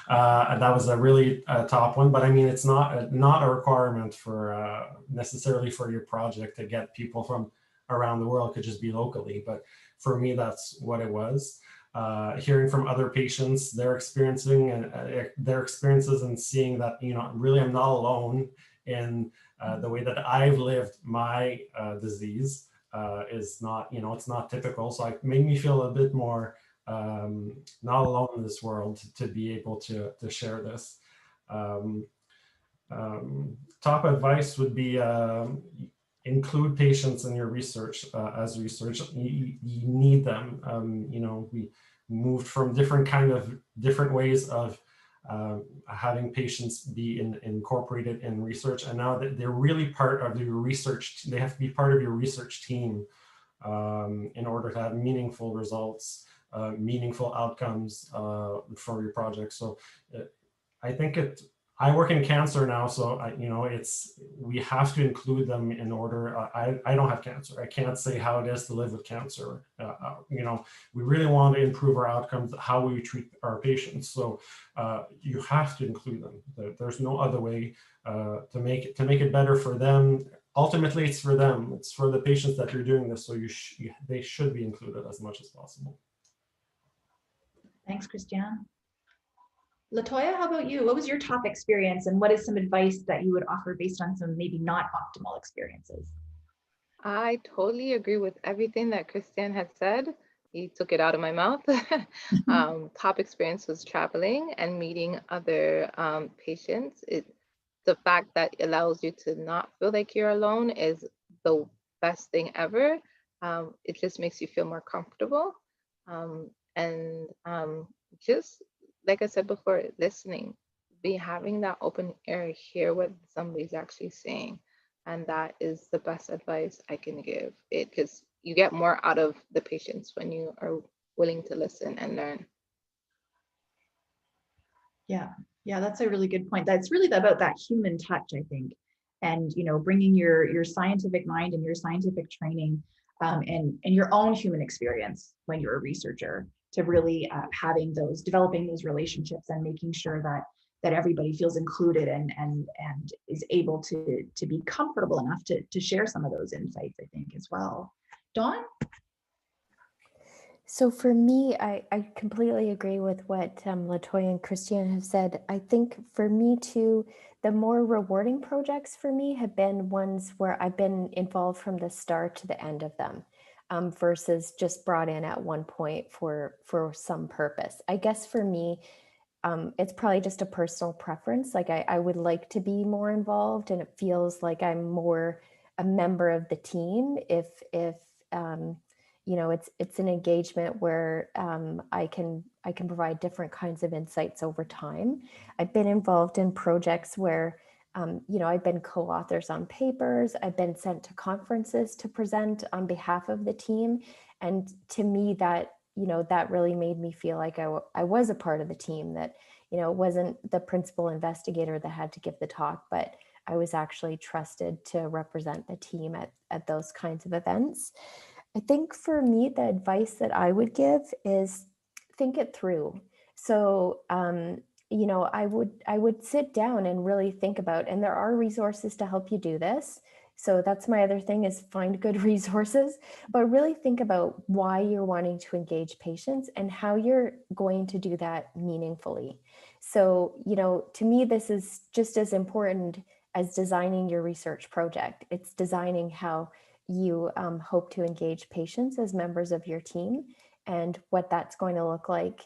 that was a really top one. But I mean, it's not a requirement for necessarily for your project to get people from around the world. It could just be locally. But for me, that's what it was. Hearing from other patients, their experiencing and their experiences, and seeing that, really I'm not alone in the way that I've lived my disease is not, it's not typical. So it made me feel a bit more not alone in this world to be able to share this. Top advice would be include patients in your research. As research, you need them. We moved from different ways of having patients be incorporated in research, and now that they're really part of your research, they have to be part of your research team in order to have meaningful results, meaningful outcomes for your project. So I think I work in cancer now, so we have to include them in order. I don't have cancer. I can't say how it is to live with cancer. We really want to improve our outcomes, how we treat our patients. So you have to include them. There's no other way to make it better for them. Ultimately, it's for them. It's for the patients that you're doing this. So they should be included as much as possible. Thanks, Christiane. Latoya, how about you? What was your top experience, and what is some advice that you would offer based on some maybe not optimal experiences? I totally agree with everything that Christian had said. He took it out of my mouth. Top experience was traveling and meeting other patients. The fact that it allows you to not feel like you're alone is the best thing ever. It just makes you feel more comfortable. And just like I said before, listening, having that open ear, hear what somebody's actually saying. And that is the best advice I can give it, because you get more out of the patients when you are willing to listen and learn. Yeah, that's a really good point. That's really about that human touch, I think, and bringing your scientific mind and your scientific training and your own human experience when you're a researcher to really developing those relationships and making sure that everybody feels included and is able to be comfortable enough to share some of those insights, I think, as well. Dawn? So for me, I completely agree with what Latoya and Christian have said. I think for me too, the more rewarding projects for me have been ones where I've been involved from the start to the end of them, versus just brought in at one point for some purpose. I guess for me, it's probably just a personal preference. Like I would like to be more involved, and it feels like I'm more a member of the team if it's an engagement where I can provide different kinds of insights over time. I've been involved in projects where I've been co-authors on papers, I've been sent to conferences to present on behalf of the team. And to me, that, that really made me feel like I was a part of the team, that, it wasn't the principal investigator that had to give the talk, but I was actually trusted to represent the team at those kinds of events. I think for me, the advice that I would give is think it through. So, I would sit down and really think about, and there are resources to help you do this. So that's my other thing, is find good resources, but really think about why you're wanting to engage patients and how you're going to do that meaningfully. So, to me, this is just as important as designing your research project. It's designing how you hope to engage patients as members of your team, and what that's going to look like,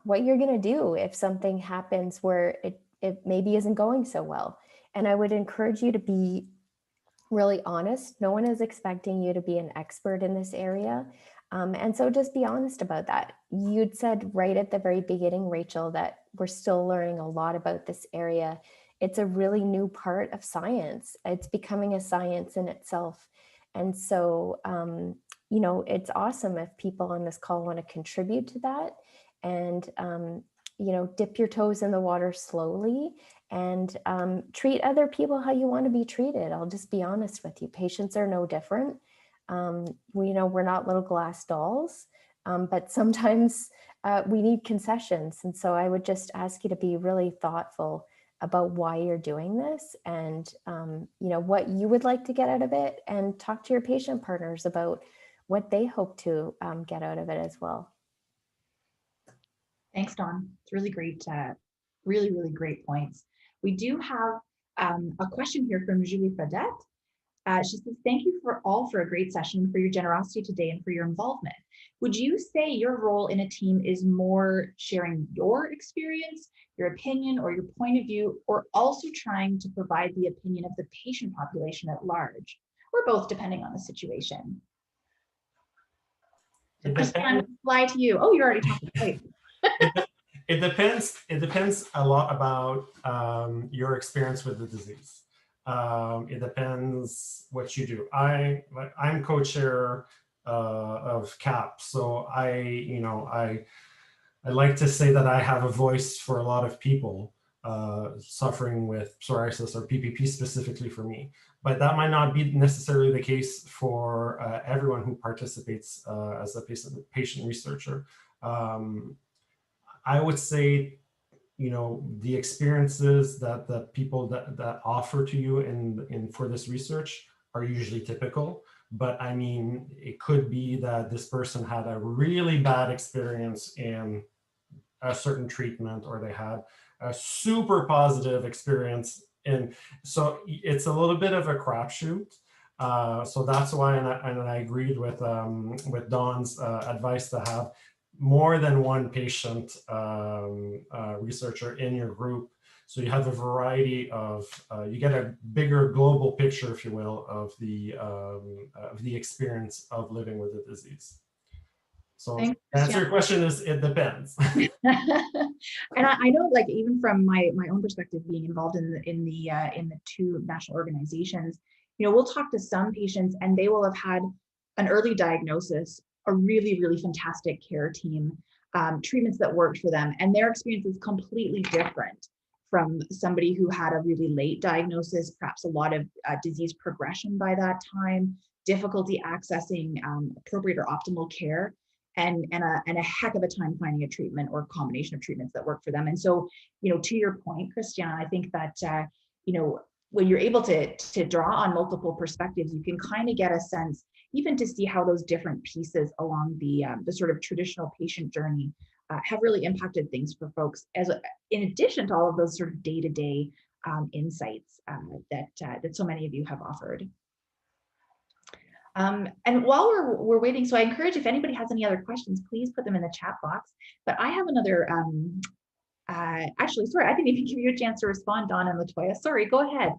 what you're going to do if something happens where it maybe isn't going so well. And I would encourage you to be really honest. No one is expecting you to be an expert in this area. And so just be honest about that. You'd said right at the very beginning, Rachel, that we're still learning a lot about this area. It's a really new part of science. It's becoming a science in itself. And so, it's awesome if people on this call want to contribute to that, and, dip your toes in the water slowly, and treat other people how you want to be treated. I'll just be honest with you. Patients are no different. We're not little glass dolls, but sometimes we need concessions. And so I would just ask you to be really thoughtful about why you're doing this, and what you would like to get out of it, and talk to your patient partners about what they hope to get out of it as well. Thanks, Dawn. It's really great, really, really great points. We do have a question here from Julie Fredette. She says, thank you for a great session, for your generosity today, and for your involvement. Would you say your role in a team is more sharing your experience, your opinion, or your point of view, or also trying to provide the opinion of the patient population at large, or both, depending on the situation? So Christian, fly to you. Oh, you're already talking. Wait. It depends. It depends a lot about your experience with the disease. It depends what you do. I'm co-chair of CAP, so I like to say that I have a voice for a lot of people suffering with psoriasis, or PPP specifically for me. But that might not be necessarily the case for everyone who participates as a patient researcher. I would say, the experiences that the people that offer to you in for this research are usually typical. But I mean, it could be that this person had a really bad experience in a certain treatment, or they had a super positive experience. And so it's a little bit of a crapshoot. So that's why, and I agreed with Dawn's advice to have more than one patient researcher in your group. So you have a variety of, you get a bigger global picture, if you will, of the experience of living with the disease. So to answer your question is, it depends. And I know, like, even from my own perspective, being involved in the two national organizations, we'll talk to some patients and they will have had an early diagnosis, a really, really fantastic care team, treatments that worked for them, and their experience is completely different from somebody who had a really late diagnosis, perhaps a lot of disease progression by that time, difficulty accessing appropriate or optimal care, and a heck of a time finding a treatment or a combination of treatments that work for them. And so, to your point, Christian, I think that when you're able to draw on multiple perspectives, you can kind of get a sense, even to see how those different pieces along the sort of traditional patient journey have really impacted things for folks, in addition to all of those sort of day-to-day insights that so many of you have offered. And while we're waiting, so I encourage, if anybody has any other questions, please put them in the chat box. But I have another, actually, sorry, I didn't even give you a chance to respond, Dawn and Latoya. Sorry, go ahead.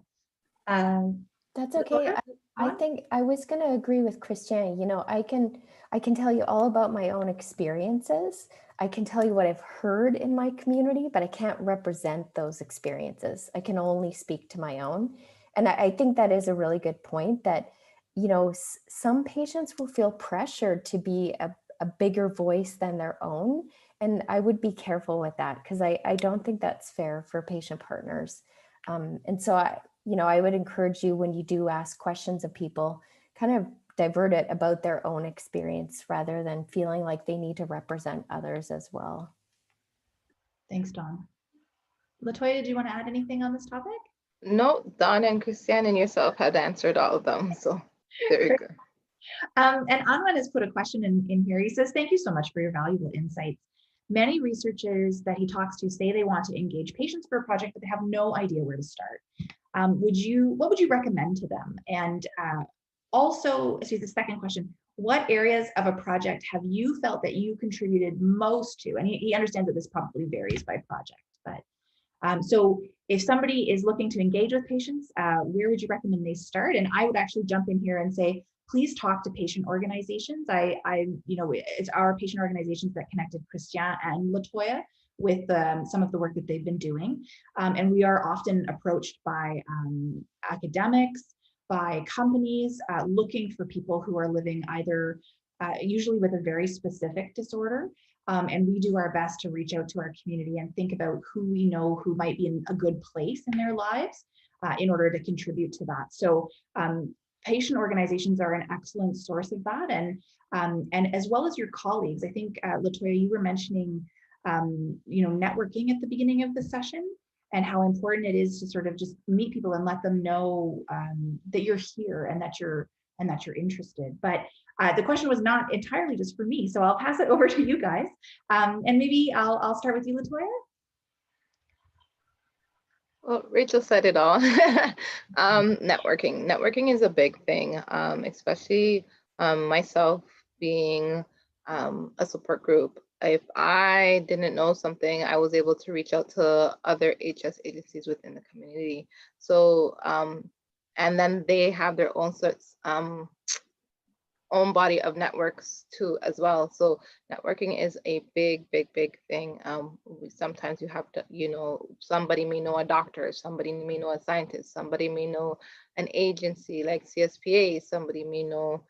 That's okay. I Dawn? think I was going to agree with Christiane. You know, I can tell you all about my own experiences. I can tell you what I've heard in my community, but I can't represent those experiences. I can only speak to my own. And I think that is a really good point that, you know, some patients will feel pressured to be a bigger voice than their own. And I would be careful with that because I don't think that's fair for patient partners. And so I would encourage you when you do ask questions of people, kind of divert it about their own experience rather than feeling like they need to represent others as well. Thanks, Dawn. Latoya, did you want to add anything on this topic? No, Dawn and Christiane and yourself had answered all of them. So very good. And Anwar has put a question in here. He says, thank you so much for your valuable insights. Many researchers that he talks to say they want to engage patients for a project, but they have no idea where to start. What would you recommend to them? And also, the second question, what areas of a project have you felt that you contributed most to? And he understands that this probably varies by project, but so if somebody is looking to engage with patients, where would you recommend they start? And I would actually jump in here and say, please talk to patient organizations. It's our patient organizations that connected Christiane and Latoya with some of the work that they've been doing. And we are often approached by academics, by companies looking for people who are living either usually with a very specific disorder. And we do our best to reach out to our community and think about who we know who might be in a good place in their lives in order to contribute to that. So patient organizations are an excellent source of that. And as well as your colleagues, I think, Latoya, you were mentioning, networking at the beginning of the session and how important it is to sort of just meet people and let them know that you're here and that you're interested. But the question was not entirely just for me, so I'll pass it over to you guys. And maybe I'll start with you, Latoya. Well, Rachel said it all. Networking is a big thing, especially myself being a support group. If I didn't know something, I was able to reach out to other HS agencies within the community. So, and then they have their own sorts, own body of networks too as well. So networking is a big thing. Sometimes you have to, somebody may know a doctor, somebody may know a scientist, somebody may know an agency like CSPA, somebody may know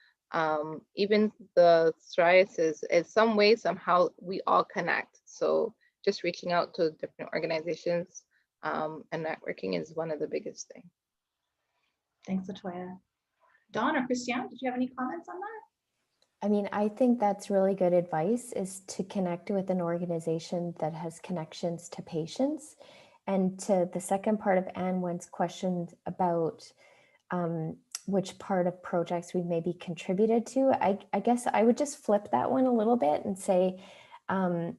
even the psoriasis. In some way, somehow we all connect. So just reaching out to different organizations and networking is one of the biggest things. Thanks, Latoya. Dawn or Christiane, did you have any comments on that? I mean, I think that's really good advice, is to connect with an organization that has connections to patients. And to the second part of Anwen's question about which part of projects we maybe contributed to, I guess I would just flip that one a little bit and say, I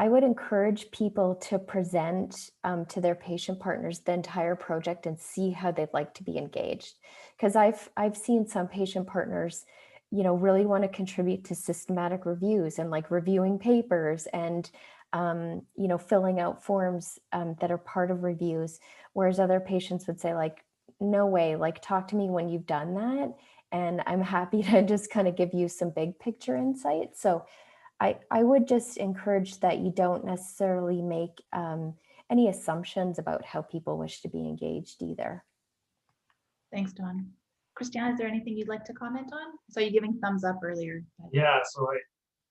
would encourage people to present to their patient partners the entire project and see how they'd like to be engaged. Because I've seen some patient partners, really want to contribute to systematic reviews and like reviewing papers and, filling out forms that are part of reviews. Whereas other patients would say like, no way, like talk to me when you've done that. And I'm happy to just kind of give you some big picture insight. So I would just encourage that you don't necessarily make any assumptions about how people wish to be engaged either. Thanks, Dawn. Christiane, is there anything you'd like to comment on? So you giving thumbs up earlier. Yeah, so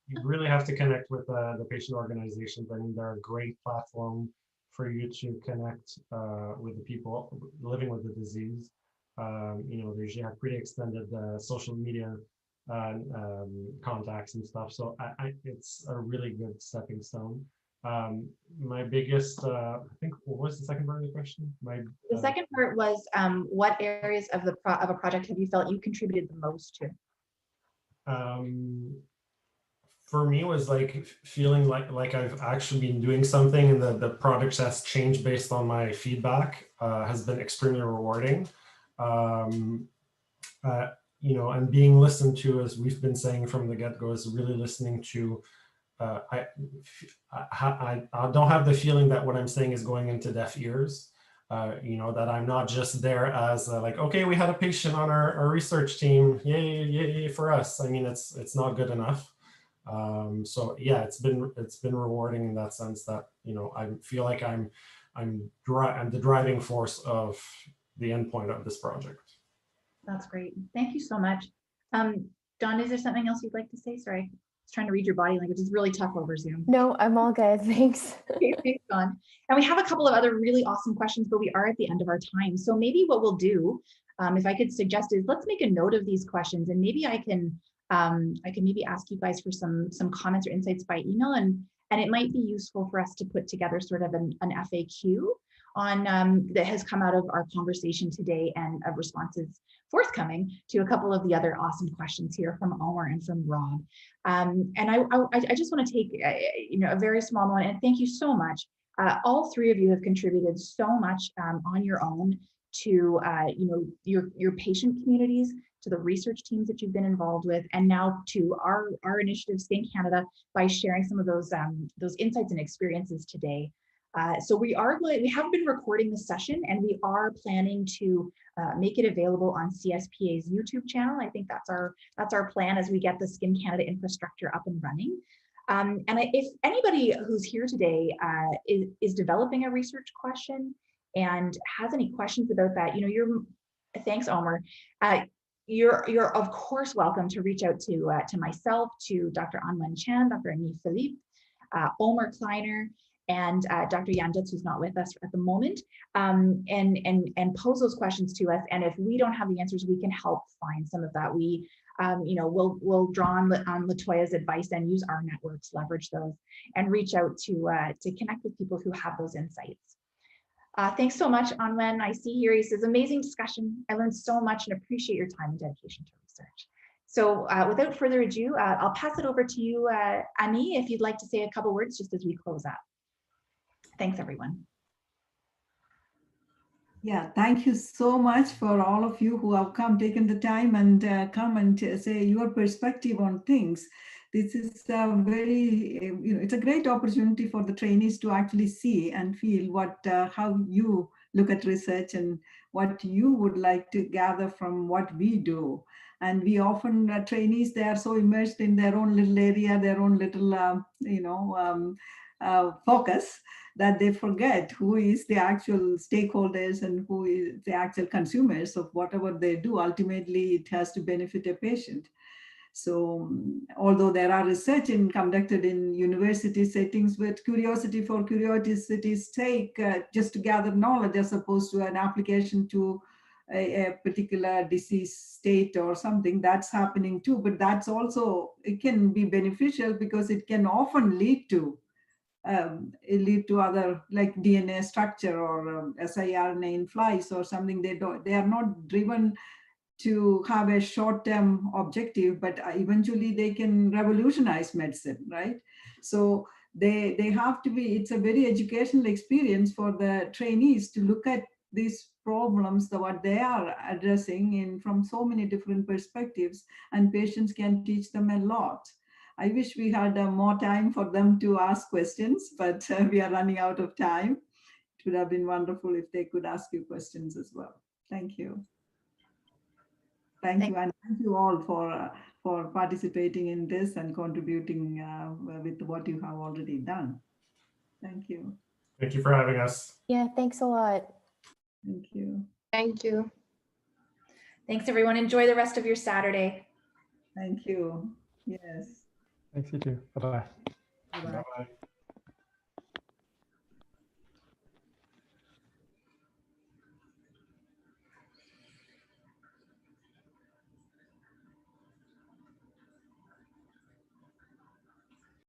you really have to connect with the patient organizations. I mean, they're a great platform for you to connect with the people living with the disease. They usually have pretty extended social media contacts and stuff. So it's a really good stepping stone. My biggest, I think, what was the second part of the question? The second part was, what areas of a project have you felt you contributed the most to? For me, was like feeling like I've actually been doing something, and the project has changed based on my feedback. Has been extremely rewarding. And being listened to, as we've been saying from the get-go, is really listening to. I don't have the feeling that what I'm saying is going into deaf ears. that I'm not just there as like, okay, we had a patient on our research team, yay, yay for us. I mean, it's not good enough. So yeah, it's been rewarding in that sense that, I feel like I'm the driving force of the endpoint of this project. That's great. Thank you so much. Dawn, is there something else you'd like to say? Sorry, I was trying to read your body language. It's really tough over Zoom. No, I'm all good. Thanks. Okay, thanks, Dawn. And we have a couple of other really awesome questions, but we are at the end of our time. So maybe what we'll do, if I could suggest, is let's make a note of these questions, and maybe I can maybe ask you guys for some comments or insights by email, and it might be useful for us to put together sort of an FAQ on that has come out of our conversation today, and responses forthcoming to a couple of the other awesome questions here from Omar and from Rob. And I just want to take a very small moment and thank you so much. All three of you have contributed so much on your own to your patient communities, to the research teams that you've been involved with, and now to our initiative, SkIN Canada, by sharing some of those insights and experiences today. So we have been recording this session, and we are planning to make it available on CSPA's YouTube channel. I think that's our plan as we get the SkIN Canada infrastructure up and running. If anybody who's here today is developing a research question and has any questions about that, thanks, Omar. You're of course welcome to reach out to myself, to Dr. Anwen Chan, Dr. Annie Philippe, Omar Kleiner, and Dr. Yanditz, who's not with us at the moment, and pose those questions to us. And if we don't have the answers, we can help find some of that. We'll draw on Latoya's advice and use our networks, leverage those, and reach out to connect with people who have those insights. Thanks so much, Anwen. I see here, he says, amazing discussion. I learned so much and appreciate your time and dedication to research. So without further ado, I'll pass it over to you, Annie, if you'd like to say a couple words just as we close up. Thanks, everyone. Yeah, thank you so much for all of you who have taken the time and come and say your perspective on things. This is very, it's a great opportunity for the trainees to actually see and feel how you look at research and what you would like to gather from what we do. And we often, trainees, they are so immersed in their own little area, their own little, focus, that they forget who is the actual stakeholders and who is the actual consumers of whatever they do. Ultimately, it has to benefit a patient. So although there are research conducted in university settings with curiosity for curiosity's sake, just to gather knowledge as opposed to an application to a particular disease state or something, that's happening too. But that's also, it can be beneficial because it can often lead to other, like DNA structure or siRNA in flies or something. They are not driven to have a short-term objective, but eventually they can revolutionize medicine, right? So they have to be, it's a very educational experience for the trainees to look at these problems, what they are addressing from so many different perspectives, and patients can teach them a lot. I wish we had more time for them to ask questions, but we are running out of time. It would have been wonderful if they could ask you questions as well. Thank you. Thank you, and thank you all for participating in this and contributing with what you have already done. Thank you. Thank you for having us. Yeah, thanks a lot. Thank you. Thank you. Thanks, everyone. Enjoy the rest of your Saturday. Thank you. Yes. Thanks, you too. Bye-bye. Bye-bye. Bye-bye.